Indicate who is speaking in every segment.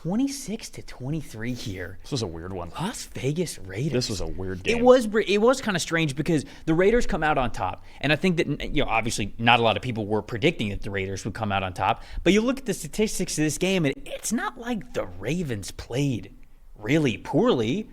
Speaker 1: 26-23 here.
Speaker 2: This was a weird one.
Speaker 1: Las Vegas Raiders.
Speaker 2: This was a weird game.
Speaker 1: It was kind of strange because the Raiders come out on top. And I think that, obviously not a lot of people were predicting that the Raiders would come out on top. But you look at the statistics of this game, and it's not like the Ravens played really poorly.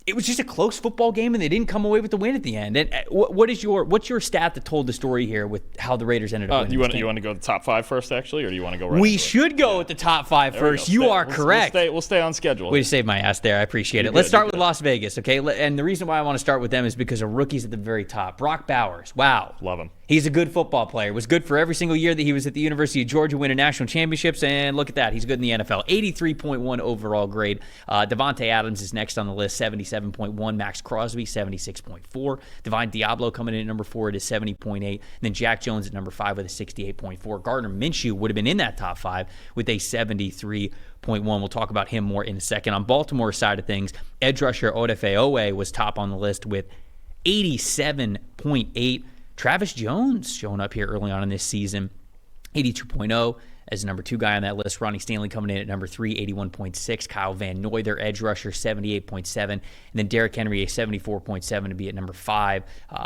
Speaker 1: It was just a close football game, and they didn't come away with the win at the end. And what's your stat that told the story here with how the Raiders ended up winning?
Speaker 2: You want to go the top 5 first, actually, or do you want to go right?
Speaker 1: We should go with the top 5 first. You are correct.
Speaker 2: We'll stay on schedule.
Speaker 1: Way to save my ass there. I appreciate it. Let's start with Las Vegas, okay? And the reason why I want to start with them is because of rookies at the very top. Brock Bowers, wow.
Speaker 2: Love him.
Speaker 1: He's a good football player. Was good for every single year that he was at the University of Georgia winning national championships, and look at that. He's good in the NFL. 83.1 overall grade. Devontae Adams is next on the list, 77.1. Max Crosby, 76.4. Divine Diablo coming in at number 4 at a 70.8. And then Jack Jones at number 5 with a 68.4. Gardner Minshew would have been in that top 5 with a 73.1. We'll talk about him more in a second. On Baltimore's side of things, edge rusher Odafe Owe was top on the list with 87.8. Travis Jones showing up here early on in this season, 82.0 as the number 2 guy on that list. Ronnie Stanley coming in at number 3, 81.6. Kyle Van Noy, their edge rusher, 78.7. And then Derrick Henry, a 74.7 to be at number 5.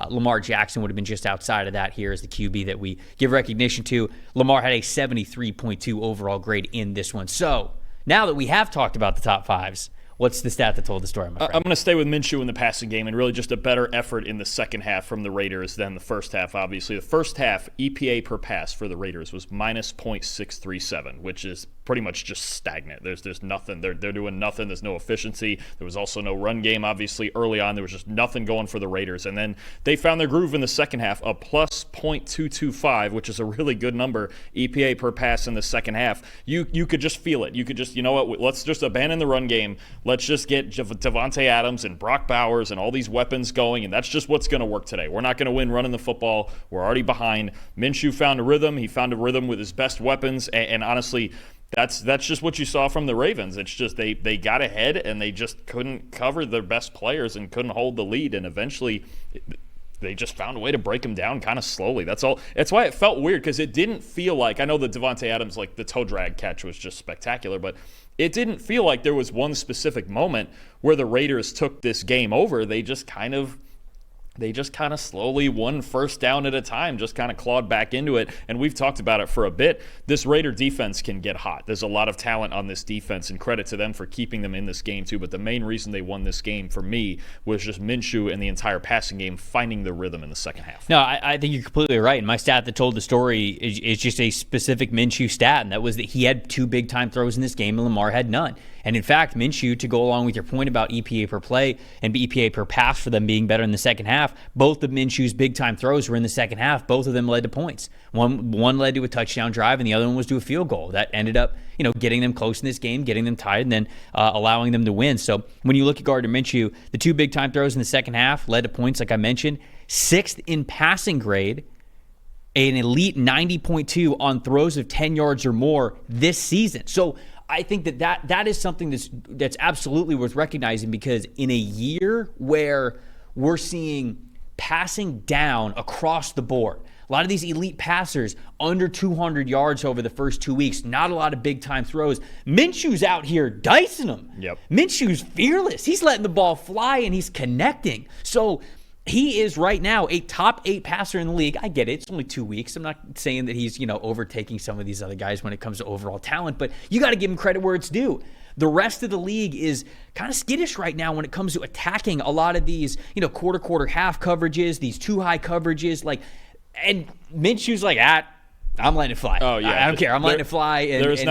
Speaker 1: Lamar Jackson would have been just outside of that here as the QB that we give recognition to. Lamar had a 73.2 overall grade in this one. So now that we have talked about the top 5s, what's the stat that told the story, my friend?
Speaker 2: I'm going to stay with Minshew in the passing game, and really just a better effort in the second half from the Raiders than the first half, obviously. The first half, EPA per pass for the Raiders was minus .637, which is pretty much just stagnant. There's nothing. They're doing nothing. There's no efficiency. There was also no run game, obviously, early on. There was just nothing going for the Raiders. And then they found their groove in the second half, a plus .225, which is a really good number, EPA per pass in the second half. You could just feel it. You could just, let's just abandon the run game. Let's just get Devontae Adams and Brock Bowers and all these weapons going, and that's just what's going to work today. We're not going to win running the football. We're already behind. Minshew found a rhythm. He found a rhythm with his best weapons, and honestly, that's just what you saw from the Ravens. It's just they got ahead, and they just couldn't cover their best players and couldn't hold the lead, and eventually they just found a way to break them down kind of slowly. That's all. That's why it felt weird, because it didn't feel like, I know that Devontae Adams, the toe drag catch was just spectacular, but it didn't feel like there was one specific moment where the Raiders took this game over. They just kind of slowly, one first down at a time, just kind of clawed back into it. And we've talked about it for a bit. This Raider defense can get hot. There's a lot of talent on this defense, and credit to them for keeping them in this game too. But the main reason they won this game for me was just Minshew and the entire passing game finding the rhythm in the second half.
Speaker 1: No, I think you're completely right. And my stat that told the story is just a specific Minshew stat, and that was that he had 2 big-time throws in this game, and Lamar had none. And in fact, Minshew, to go along with your point about EPA per play and EPA per pass for them being better in the second half, both of Minshew's big-time throws were in the second half. Both of them led to points. One led to a touchdown drive, and the other one was to a field goal. That ended up, getting them close in this game, getting them tied, and then allowing them to win. So when you look at Gardner Minshew, the 2 big-time throws in the second half led to points, like I mentioned. 6th in passing grade, an elite 90.2 on throws of 10 yards or more this season. So I think that is something that's absolutely worth recognizing, because in a year where we're seeing passing down across the board, a lot of these elite passers under 200 yards over the first 2 weeks, not a lot of big-time throws. Minshew's out here dicing them.
Speaker 2: Yep.
Speaker 1: Minshew's fearless. He's letting the ball fly, and he's connecting. So he is right now a top 8 passer in the league. I get it. It's only 2 weeks. I'm not saying that he's, overtaking some of these other guys when it comes to overall talent, but you got to give him credit where it's due. The rest of the league is kind of skittish right now when it comes to attacking a lot of these, quarter, half coverages, these too high coverages, and Minshew's I'm letting it fly.
Speaker 2: Oh, yeah.
Speaker 1: I don't care. I'm letting it fly.
Speaker 2: There is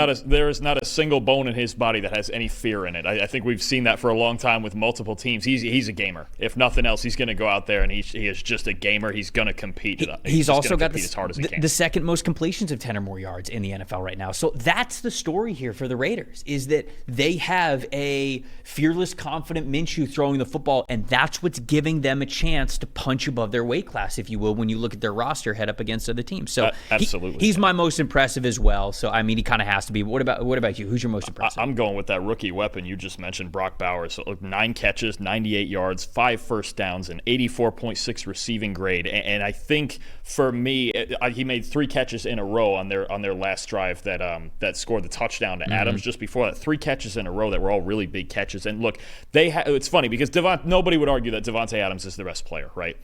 Speaker 2: not a single bone in his body that has any fear in it. I think we've seen that for a long time with multiple teams. He's a gamer. If nothing else, he's going to go out there, and he is just a gamer. He's going to compete.
Speaker 1: He's also got
Speaker 2: as hard as he can.
Speaker 1: The second most completions of 10 or more yards in the NFL right now. So that's the story here for the Raiders, is that they have a fearless, confident Minshew throwing the football, and that's what's giving them a chance to punch above their weight class, if you will, when you look at their roster head up against other teams. So
Speaker 2: absolutely.
Speaker 1: He's my most impressive as well. So, I mean, he kind of has to be. What about you? Who's your most impressive?
Speaker 2: I'm going with that rookie weapon you just mentioned, Brock Bowers. So 9 catches, 98 yards, 5 first downs, and 84.6 receiving grade. And I think for me, he made 3 catches in a row on their last drive that scored the touchdown to Adams just before that. 3 catches in a row that were all really big catches. And look, it's funny because nobody would argue that Davante Adams is the best player, right?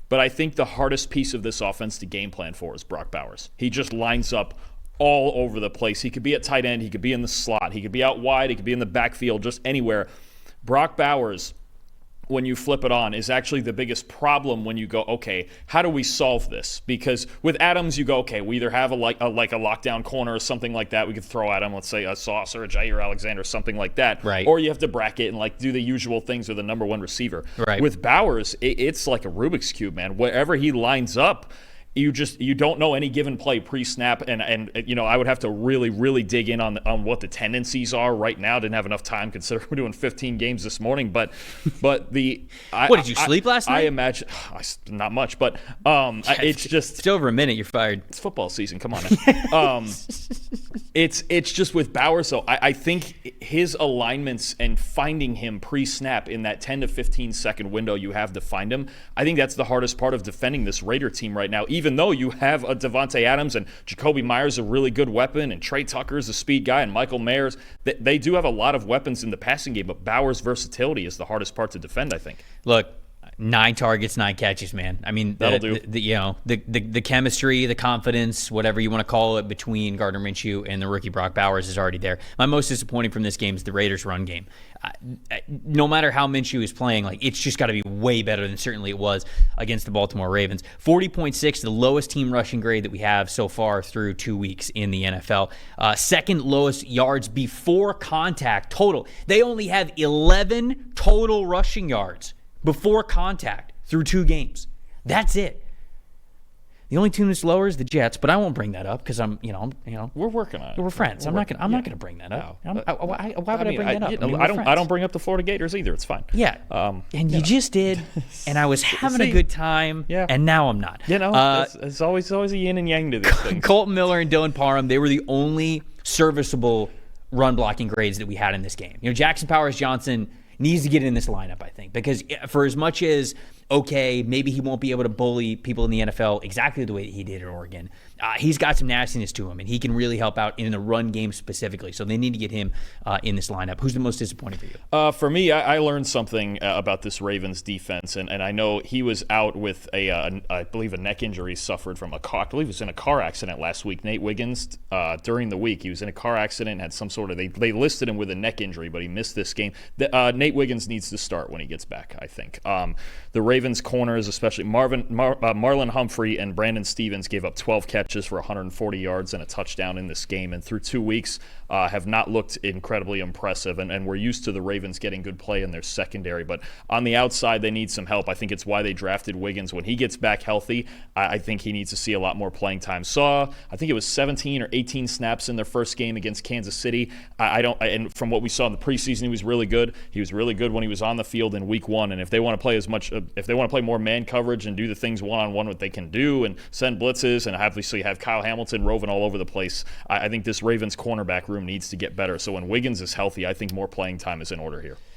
Speaker 2: But I think the hardest piece of this offense to game plan for is Brock Bowers. He just lines up all over the place. He could be at tight end. He could be in the slot. He could be out wide. He could be in the backfield, just anywhere. Brock Bowers, when you flip it on, is actually the biggest problem when you go, okay, how do we solve this? Because with Adams, you go, okay, we either have a lockdown corner or something like that. We could throw at him, let's say a Sauce or a Jair Alexander, something like that.
Speaker 1: Right.
Speaker 2: Or you have to bracket and do the usual things with the number 1 receiver.
Speaker 1: Right.
Speaker 2: With Bowers, it's like a Rubik's Cube, man. Wherever he lines up, you don't know any given play pre-snap, and I would have to really, really dig in on what the tendencies are right now. Didn't have enough time considering we're doing 15 games this morning, but what did you sleep last night? I imagine not much, but it's just
Speaker 1: it's over a minute. You're fired.
Speaker 2: It's football season. Come on, man. It's just with Bowers. So I think his alignments and finding him pre-snap in that 10 to 15 second window you have to find him. I think that's the hardest part of defending this Raider team right now. Even though you have a Davante Adams and Jacoby Myers, a really good weapon, and Trey Tucker's a speed guy, and Michael Mayer's, they do have a lot of weapons in the passing game, but Bowers' versatility is the hardest part to defend, I think.
Speaker 1: Look, 9 targets, 9 catches, man. I mean,
Speaker 2: that'll do.
Speaker 1: The chemistry, the confidence, whatever you want to call it, between Gardner Minshew and the rookie Brock Bowers is already there. My most disappointing from this game is the Raiders' run game. No matter how Minshew is playing, it's just got to be way better than certainly it was against the Baltimore Ravens. 40.6, the lowest team rushing grade that we have so far through 2 weeks in the NFL. Second lowest yards before contact total. They only have 11 total rushing yards before contact through 2 games. That's it. The only team that's lower is the Jets, but I won't bring that up because
Speaker 2: we're working on it.
Speaker 1: We're friends. I'm not gonna bring that up.
Speaker 2: No.
Speaker 1: Why would I bring that up?
Speaker 2: I don't bring up the Florida Gators either. It's fine.
Speaker 1: Yeah. And you just did, and I was having a good time.
Speaker 2: Yeah.
Speaker 1: And now I'm not.
Speaker 2: It's always a yin and yang to these things.
Speaker 1: Colton Miller and Dylan Parham, they were the only serviceable run blocking grades that we had in this game. Jackson Powers Johnson needs to get in this lineup, I think, because for as much as, okay, maybe he won't be able to bully people in the NFL exactly the way that he did at Oregon, he's got some nastiness to him, and he can really help out in the run game specifically. So they need to get him in this lineup. Who's the most disappointing for you?
Speaker 2: For me, I learned something about this Ravens defense, and I know he was out with I believe a neck injury suffered from I believe he was in a car accident last week. Nate Wiggins, during the week, he was in a car accident and had some sort of, they listed him with a neck injury, but he missed this game. Nate Wiggins needs to start when he gets back, I think. The Ravens corners, especially Marlon Humphrey and Brandon Stevens, gave up 12 catches for 140 yards and a touchdown in this game, and through 2 weeks have not looked incredibly impressive, and we're used to the Ravens getting good play in their secondary, but on the outside they need some help. I think it's why they drafted Wiggins. When he gets back healthy, I think he needs to see a lot more playing time. I think it was 17 or 18 snaps in their first game against Kansas City. And from what we saw in the preseason, he was really good. He was really good when he was on the field in week 1, and if they want to play more man coverage and do the things one-on-one what they can do and send blitzes and obviously have Kyle Hamilton roving all over the place, I think this Ravens cornerback room needs to get better. So when Wiggins is healthy, I think more playing time is in order here.